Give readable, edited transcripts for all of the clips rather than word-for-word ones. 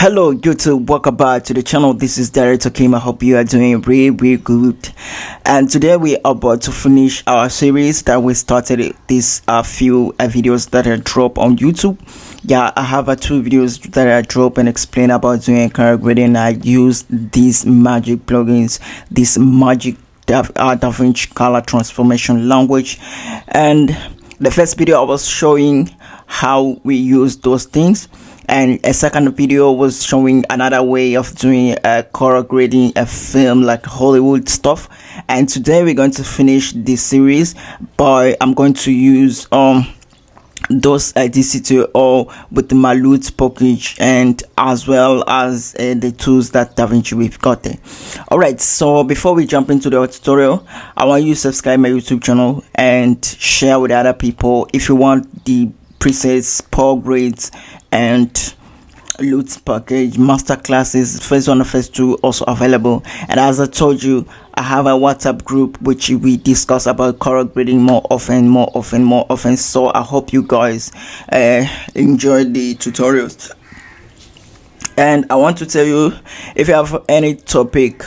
Hello YouTube, welcome back to the channel. This is Director Kim. I hope you are doing really good, and today we are about to finish our series that we started these few videos that I drop on YouTube. Yeah, I have two videos that I drop and explain about doing color grading. I use these magic plugins, this magic davinci color transformation language, and the first video I was showing how we use those things, and a second video was showing another way of doing color grading a film like Hollywood stuff. And today we're going to finish this series, but I'm going to use those DCT or with my loot package, and as well as the tools that DaVinci we've got there. All right, so before we jump into the tutorial, I want you to subscribe my YouTube channel and share with other people if you want the presets, power grades, and loot package masterclasses. Phase 1 and phase 2 also available. And as I told you, I have a WhatsApp group which we discuss about color grading more often. So I hope you guys enjoy the tutorials. And I want to tell you, if you have any topic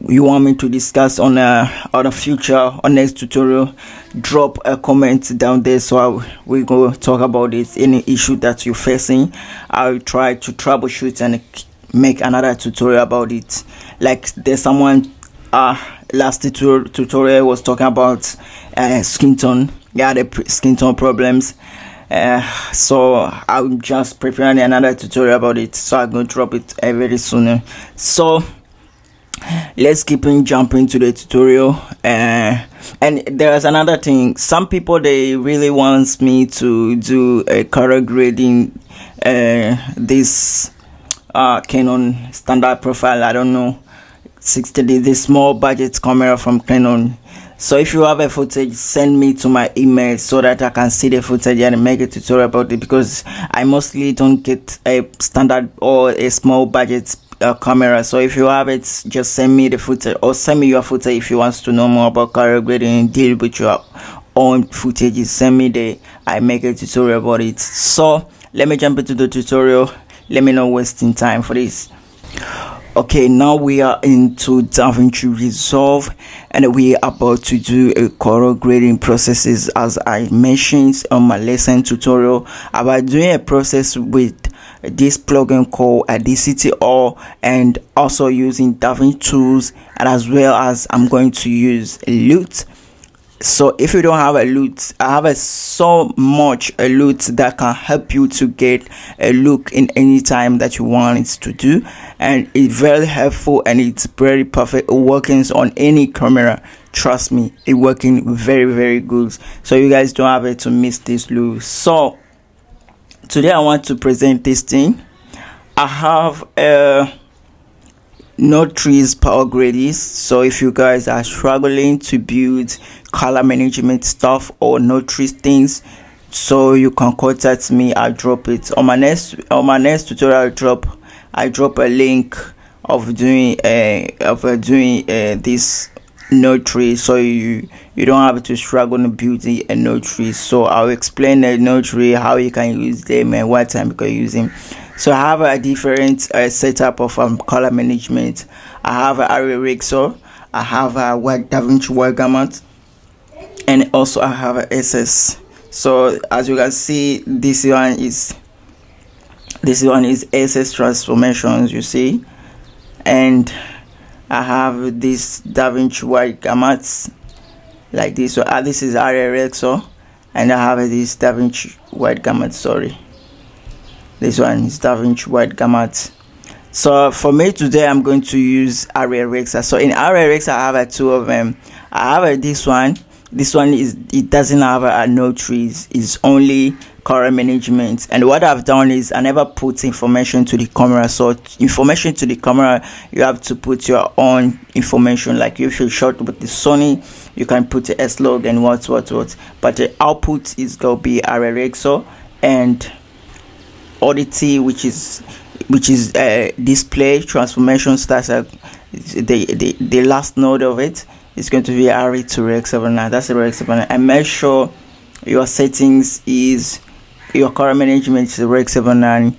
you want me to discuss on the future or next tutorial, drop a comment down there, so we go talk about it. Any issue that you're facing, I'll try to troubleshoot and make another tutorial about it. Like there's someone last tutorial was talking about Skintone. Yeah, the Skintone problems. So I'm just preparing another tutorial about it, so I'm gonna drop it very soon. So let's keep on jumping to the tutorial. And there's another thing. Some people, they really want me to do a color grading this Canon standard profile. I don't know, 60D, this small budget camera from Canon. So if you have a footage, send me to my email so that I can see the footage and make a tutorial about it, because I mostly don't get a standard or a small budget camera. So if you have it, just send me the footage, or send me your footage if you want to know more about color grading, deal with your own footage. Send me the, I make a tutorial about it. So let me jump into the tutorial. Let me not wasting time for this. Okay, now we are into DaVinci Resolve, and we are about to do a color grading processes, as I mentioned on my lesson tutorial about doing a process with this plugin called DCT, and also using DaVinci tools, and as well as I'm going to use loot. So if you don't have a loot, I have so much a loot that can help you to get a look in any time that you want it to do, and it's very helpful and it's very perfect. It works on any camera. Trust me, it's working very good. So you guys don't have it to miss this look. So today I want to present this thing. I have a no trees power grades. So if you guys are struggling to build color management stuff or no trees things, so you can contact me. I'll drop it on my next tutorial. I drop a link of doing this node tree, so you don't have to struggle to build a node tree. So I'll explain the node tree, how you can use them and what time you can use them. So I have a different setup of color management. I have an array eraser, I have a DaVinci word gamut, and also I have a SS. So as you can see, this one is SS transformations, you see, and I have this DaVinci word gamut like this. So this is array eraser, and I have this DaVinci word gamut. Sorry. This one is DaVinci word gamut. So for me today, I'm going to use array eraser. So in array eraser, I have two of them. I have this one. This one it doesn't have no trees. It's only color management. And what I've done is I never put information to the camera. So information to the camera, you have to put your own information. Like if you shot with the Sony, you can put the S log and what. But the output is gonna be array eraser, and oddity, which is display transformations. That's the last node of it. It's going to be array to Rec79. That's the Rec79. And make sure your settings is your color management is Rec79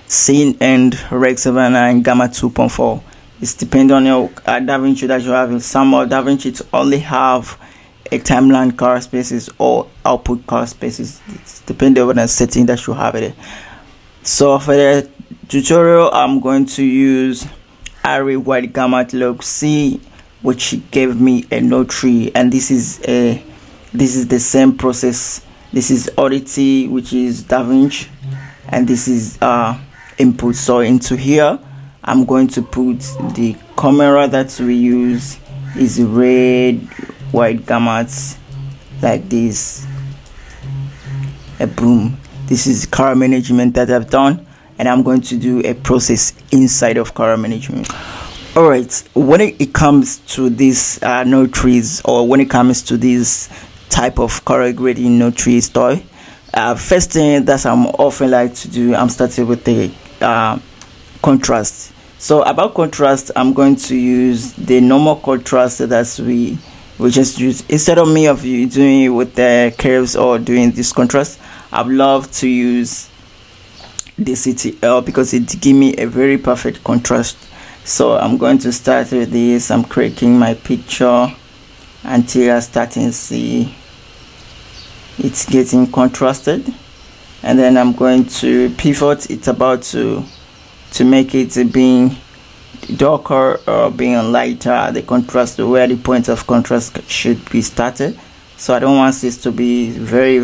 Scene and Rec 79 Gamma 2.4. It's depending on your DaVinci that you have. In some of DaVinci to only have a timeline color spaces or output color spaces. It's depending on the setting that you have it. So for the tutorial, I'm going to use array white gamma log C, which gave me a node tree, and this is the same process. This is Oddity, which is DaVinci, and this is input. So into here I'm going to put the camera that we use is red white gammats like this. A boom. This is color management that I've done, and I'm going to do a process inside of color management. All right, when it comes to these node trees, or when it comes to this type of color grading node trees toy, first thing that I'm often like to do, I'm starting with the contrast. So about contrast, I'm going to use the normal contrast that we just use. Instead of me of you doing it with the curves or doing this contrast, I'd love to use the CTL because it gives me a very perfect contrast. So I'm going to start with this. I'm creating my picture until I start to see it's getting contrasted, and then I'm going to pivot. It's about to make it being darker or being lighter, the contrast where the point of contrast should be started. So I don't want this to be very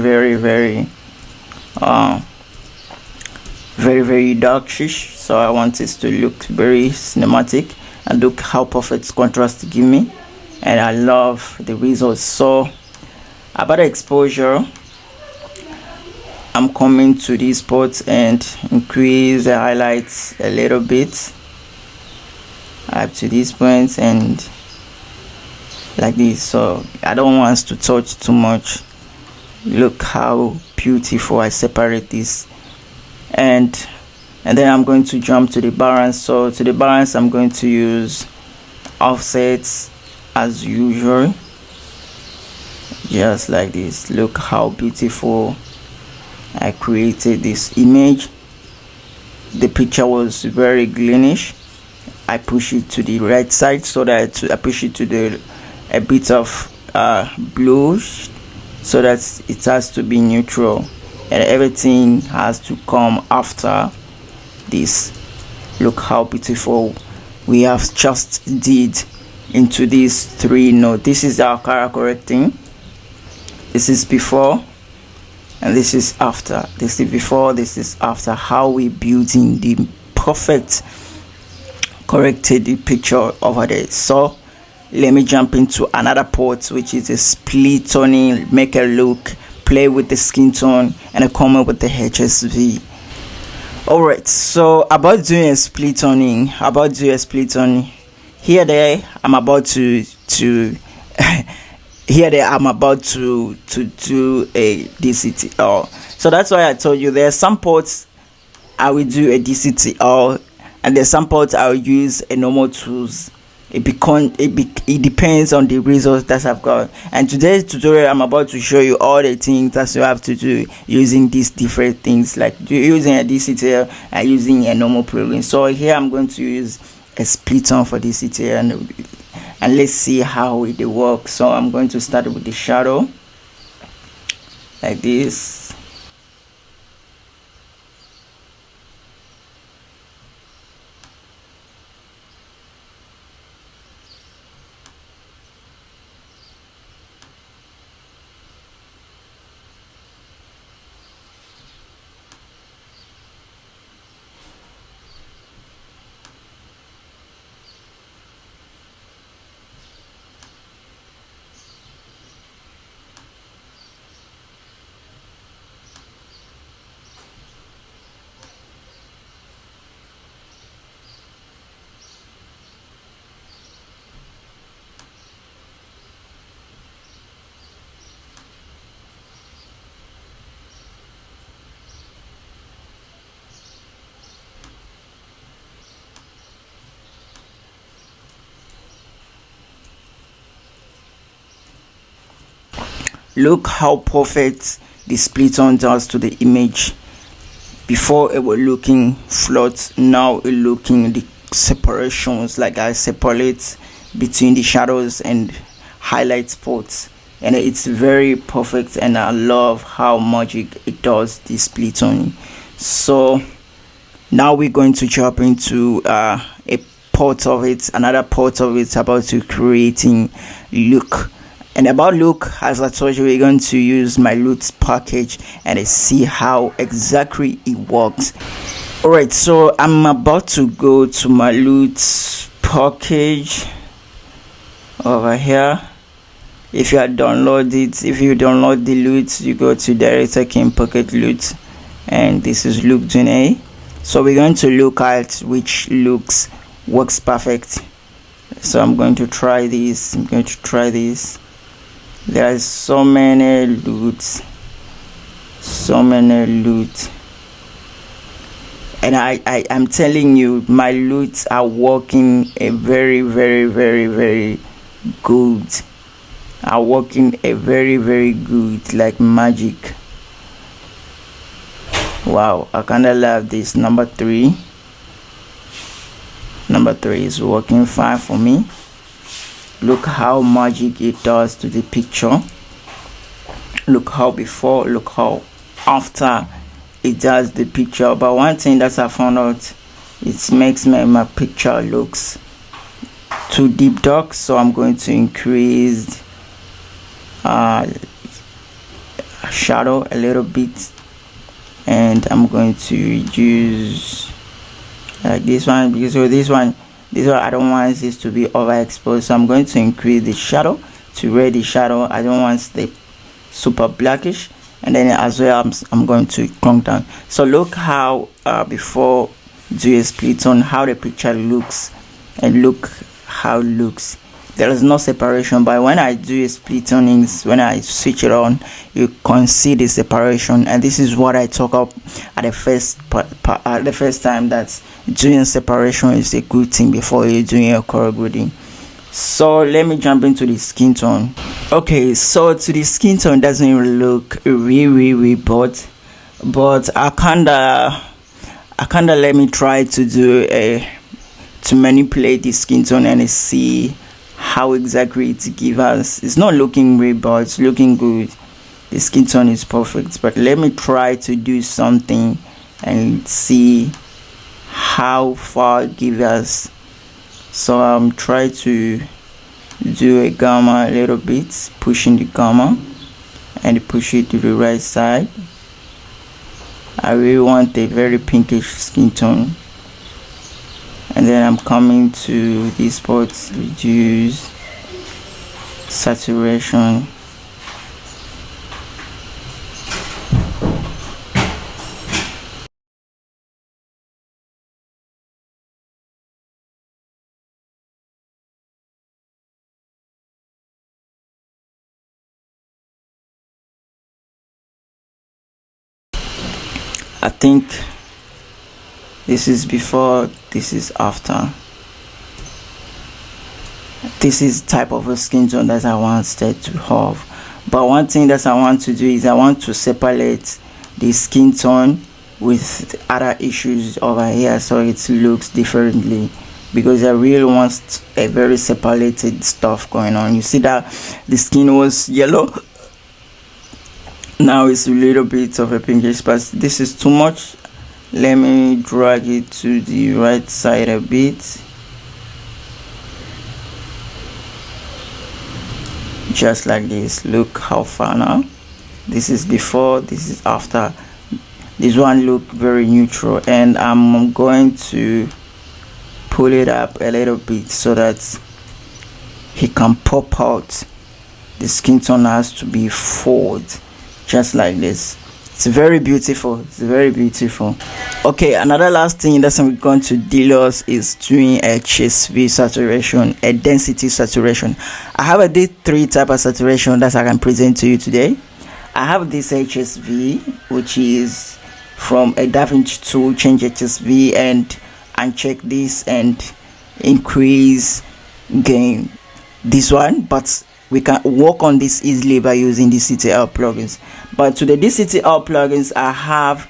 darkish, so I want this to look very cinematic, and look how perfect contrast to give me, and I love the results. So about the exposure, I'm coming to these spots and increase the highlights a little bit up to these points and like this. So I don't want us to touch too much. Look how beautiful I separate this, and then I'm going to jump to the balance. So to the balance, I'm going to use offsets as usual, just like this. Look how beautiful I created this image. The picture was very greenish. I push it to the right side so that I push it to the a bit of bluish, so that it has to be neutral, and everything has to come after this. Look how beautiful we have just did into these three nodes. This is our color correcting. This is before and this is after. This is before, this is after. How we building the perfect corrected picture over there. So let me jump into another part, which is a split toning. Make a look, play with the skin tone, and a comment with the HSV. Alright, so about doing a split toning, here there I'm about to here there I'm about to do a DCTL. So that's why I told you there are some parts I will do a DCTL, and there's some parts I'll use a normal tools. It depends on the results that I've got. And today's tutorial, I'm about to show you all the things that you have to do using these different things, like using a DCTL and using a normal program. So here I'm going to use a split tone for DCTL, and let's see how it works. So I'm going to start with the shadow like this. Look how perfect the split on does to the image Before it was looking flat, now it looking the separations, like I separate between the shadows and highlight spots, and it's very perfect, and I love how magic it does this split toning. So now we're going to jump into a part of it, another part of it about to creating look. And about look, as I told you, we're going to use my Loots package and see how exactly it works. Alright, so I'm about to go to my Loots package over here. If you download the Loots, you go to Director King Pocket Loot, and this is look DNA. So we're going to look at which looks works perfect. So I'm going to try this. There's so many loots, and I'm telling you, my loots are working a very good, very good, like magic. Wow, I kinda love this. Number three is working fine for me. Look how magic it does to the picture. Look how before, look how after it does the picture. But one thing that I found out, it makes my picture looks too deep dark, so I'm going to increase shadow a little bit, and I'm going to use like this one, because this one I don't want this to be overexposed, so I'm going to increase the shadow to ready shadow. I don't want the super blackish, and then as well I'm going to clunk down. So look how before do a split on how the picture looks, and look how it looks. There is no separation, but when I do a split tunings, when I switch it on, you can see the separation. And this is what I talk up at the first time, that doing separation is a good thing before you're doing your color grading. So let me jump into the skin tone. Okay, so to the skin tone doesn't even look really but I kinda let me try to do to manipulate the skin tone and see how exactly it gives us. It's not looking great, but it's looking good. The skin tone is perfect, but let me try to do something and see how far it gives us. So I'm trying to do a gamma a little bit, pushing the gamma and push it to the right side. I really want a very pinkish skin tone. And then I'm coming to this spot, reduce saturation. I think this is before, this is after. This is type of a skin tone that I wanted to have. But one thing that I want to do is I want to separate the skin tone with other issues over here, so it looks differently, because I really want a very separated stuff going on. You see that the skin was yellow, now it's a little bit of a pinkish, but this is too much. Let me drag it to the right side a bit, just like this. Look how far now. This is before, this is after. This one look very neutral, and I'm going to pull it up a little bit so that he can pop out. The skin tone has to be forward, just like this. It's very beautiful. Okay, another last thing that I'm going to deal with is doing a HSV saturation, a density saturation. I have a three type of saturation that I can present to you today. I have this HSV, which is from a davinci tool. Change HSV and uncheck this and increase gain. This one, but we can work on this easily by using the DCTL plugins. But to the DCTL plugins, I have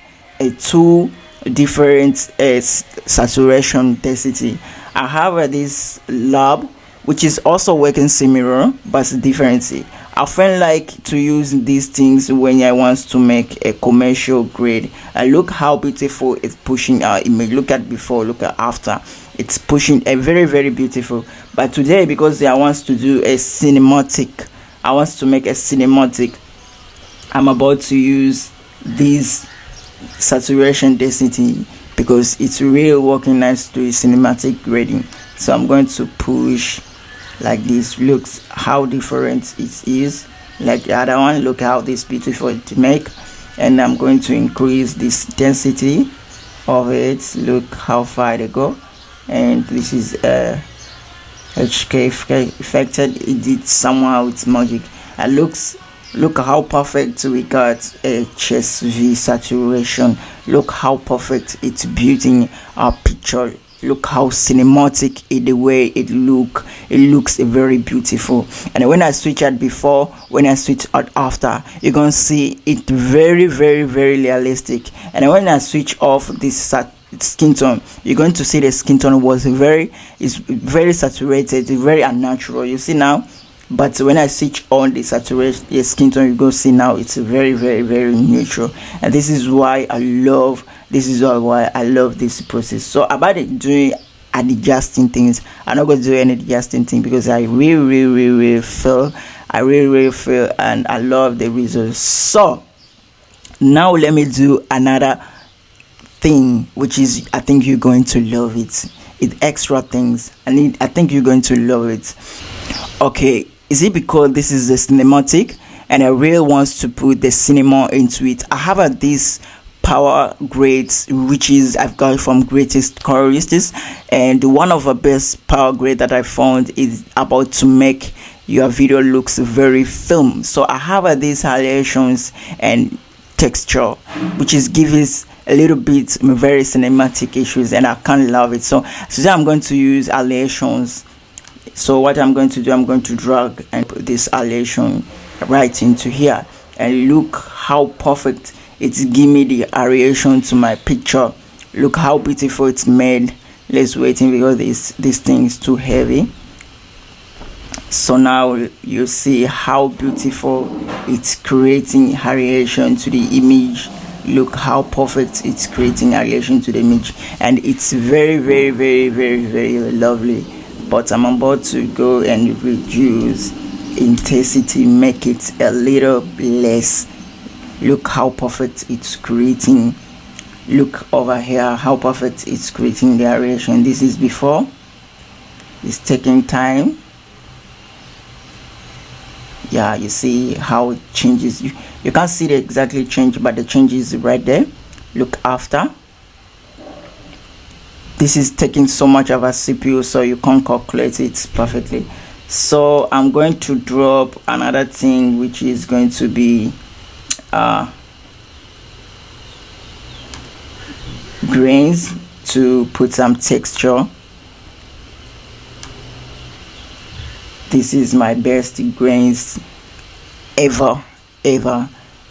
two different saturation density. I have this lab which is also working similar but different. I often like to use these things when I want to make a commercial grade. And look how beautiful it's pushing our image. Look at before, look at after. It's pushing a very beautiful. But today, because I want to do a cinematic, I want to make a cinematic, I'm about to use this saturation density because it's really working nice to cinematic grading. So I'm going to push like this. Looks how different it is like the other one. Look how this beautiful to make. And I'm going to increase this density of it. Look how far they go. And this is HK affected. It did somehow it's magic. And look how perfect we got a HSV saturation. Look how perfect it's building our picture. Look how cinematic in the way it looks very beautiful. And when I switch out before, when I switch out after, you're gonna see it very realistic. And when I switch off this skin tone, you're going to see the skin tone was very saturated, very unnatural. You see now. But when I switch on the saturation, the skin tone, you go see now it's very neutral. And this is why I love this process. So about it doing adjusting things, I'm not gonna do any adjusting thing because I really feel and I love the results. So now let me do another thing, which is I think you're going to love it. It's extra things. I think you're going to love it. Okay. Is it because this is the cinematic and I really want to put the cinema into it? I have this power grades which is I've got from Greatest Colorists, and one of the best power grade that I found is about to make your video looks very film. So I have these highlights and texture which is giving a little bit very cinematic issues, and I can't love it. So today I'm going to use allegations. So what I'm going to do, I'm going to drag and put this allegation right into here, and look how perfect it's give me the variation to my picture. Look how beautiful it's made. Let's waiting because this thing is too heavy. So now you see how beautiful it's creating variation to the image. Look how perfect it's creating variation to the image, and it's very lovely. But I'm about to go and reduce intensity, make it a little less. Look how perfect it's creating. Look over here how perfect it's creating the variation. This is before. It's taking time. Yeah, you see how it changes. You can't see the exactly change, but the change is right there. Look after. This is taking so much of a CPU, so you can't calculate it perfectly. So I'm going to drop another thing which is going to be grains to put some texture. This is my best grains ever.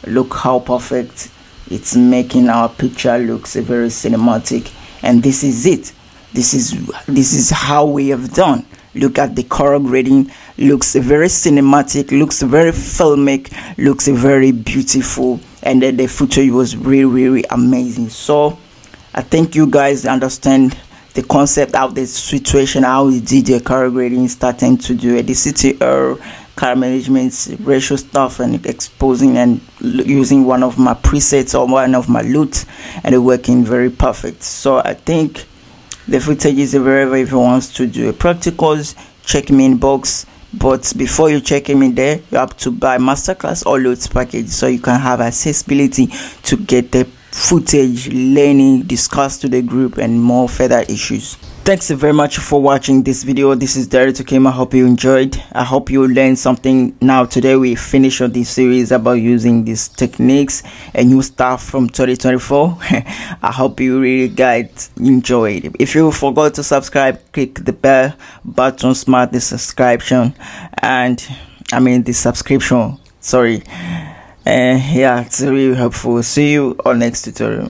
Look how perfect it's making our picture looks very cinematic. And this is it. This is how we have done. Look at the color grading. Looks very cinematic, looks very filmic, looks very beautiful, and then the footage was really amazing. So I think you guys understand the concept of the situation, how we did the color grading, starting to do a DCTR, color management, ratio stuff, and exposing and using one of my presets or one of my loots, and it working very perfect. So I think the footage is very if you want to do a practicals, check me in box. But before you check me there, you have to buy Masterclass or loads package so you can have accessibility to get the footage, learning, discuss to the group, and more further issues. Thanks very much for watching this video. This is D.O.P. I hope you enjoyed. I hope you learned something. Now today we finish on this series about using these techniques and new stuff from 2024. I hope you really guys enjoyed. If you forgot to subscribe, click the bell button, smart the subscription, and the subscription, sorry. Yeah, it's really helpful. See you on next tutorial.